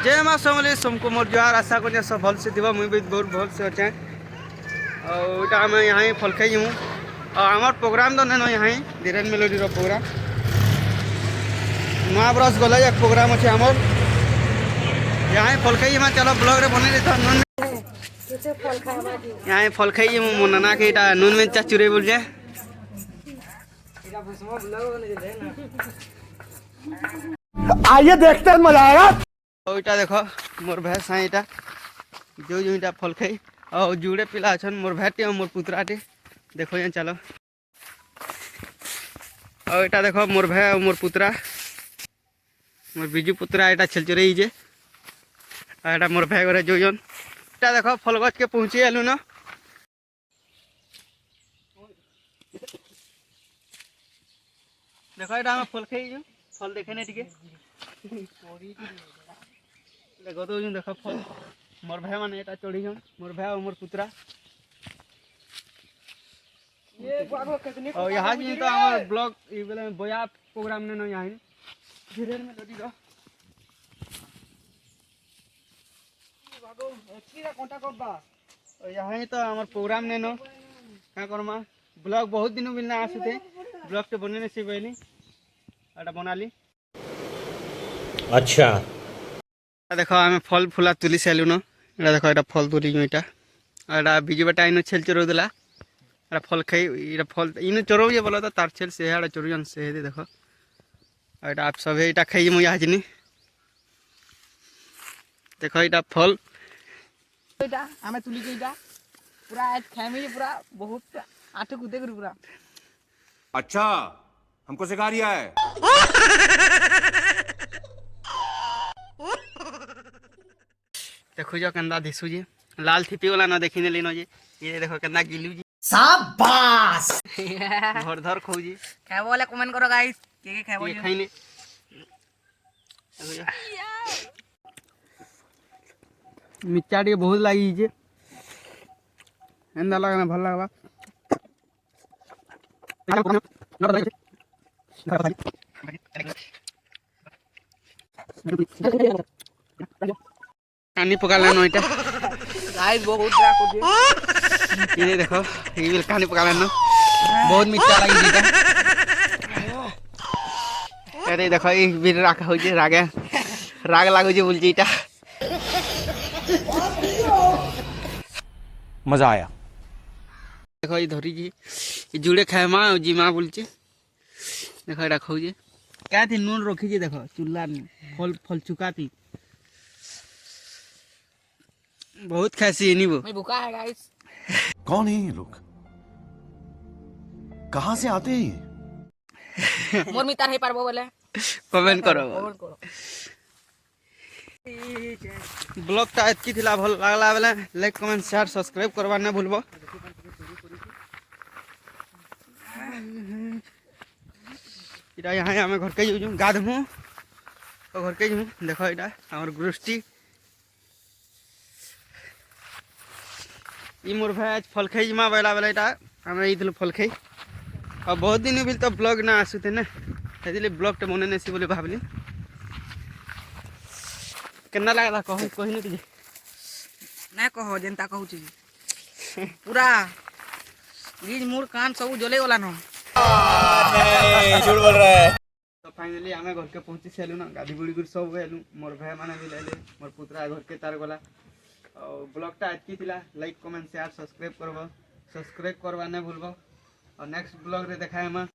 जय माँ समली तुमको मोर जुआर आशा कर सब भल से थी मुझे भी बहुत भल से अच्छे और आम यहाँ फल खाई हूँ और आम प्रोग्राम तो नहीं यहाँ धीरेन मेलोडी प्रोग्राम नुआ ब्रस गले एक प्रोग्राम अच्छे आम यहाँ फल खाई चलो ब्लॉग रे बनी देता नून यहाँ फल खाई मो नाना के नून में चा चुरे बोल जाए आइए देखते हैं मजा आएगा। ओइटा देखो मोर भैंस है इटा जो जो इटा फल खाई और जुड़े पिला छन मोर भैटी और मोर पुतराटी देखो यहाँ चलो और इटा देखो मोर भै और मोर पुतरा मोर बिजू पुतरा इटा छल चुरे जे और इटा मोर भै घरे जो जन इटा देखो फल गछ के पहुँची आलू ना देखो इटा फल खाई जो फल देखे नहीं ठीक देखो तो देखो फल मोर भाई माने एटा चढ़ी हम मोर भाई और मोर पुतरा और यहाँ जी तो हमार ब्लॉग ये बेले बोया प्रोग्राम ने ना यहाँ धीरे में लड़ी रो और यहाँ तो हमार प्रोग्राम ने नो क्या करमा ब्लॉग बहुत दिन मिलना आसे थे ब्लॉग तो बनने से पहले एटा बना ली अच्छा देखो आम फल फुला तुली सारू न ये देखो ये फल तुली इटा और बिजू बेटा इन छेल चोर देला फल खाई फल इन चोरौ जे बोला तार छेल से चोरजन से देखो और आप सब इटा खाई मुझे हाजनी देखो इटा फल आमे तुली के इटा पूरा फैमिली पूरा बहुत आठ कूदे कर पूरा अच्छा हमको सिखा रिया है। देखो जो कंदा दिसु जी लाल थिपी वाला ना देखी ने लेनो जी ये देखो कंदा गिलू जी शाबाश धर धर खौ जी खाबो वाला कमेंट करो गाइस के खाबो ये खाइने मिर्चा टे बहुत लागी जे एंदा लगना भल लगबा कानी पका लेनो इटा गाइस बहुत ड्रा को दे ये देखो ये बिल कानी पका लेनो बहुत मिर्चा लगी जीता अरे देखो ये बिल राख हो जे राग लागो जे बोल जीता मजा आया। देखो ये धरी जी ये जुड़े खाए माँ जी माँ बोलचे देखो ये रखो जी क्या थी नून रखी जी देखो चूल्हा में फल फल चुका थी बहुत खासी है नहीं वो मैं भूखा है गाइस कौन है ये लोग, कहाँ से आते हैं ये? मोर मितार है पारबो बोले कमेंट करो कमेंट करो ब्लॉग टा एतकी थिला भल लागला बेले लाइक कमेंट शेयर सब्सक्राइब करबा न भूलबो इटा यहाँ हमें घर के जो गाधमु और घर के देखो इटा हमर गोष्ठी ई मोर भाई फल खाई जमा बेला बेला इटा हमें इधर फल खाई और बहुत दिन भी तो ब्लॉग ना आसुते ना हेदिले ब्लॉग टे बने नेसी बोले भाबली केना लागला कह कहि न तुझे ना कहो जनता कहू छी पूरा रीज मूड कान सब जले वाला न झूठ बोल रहा है। तो फाइनली हमें घर के पहुंची सेलु ना गाड़ी बुड़ी गुड़ सब गेलु मोर भाई माने भी लेले मोर पुत्रा घर के तार गला और ब्लॉग टा आज की थिला लाइक कमेंट शेयर सब्सक्राइब करबो सब्सक्राइब करबा ने भूलबो और नेक्स्ट ब्लॉग रे देखाय हम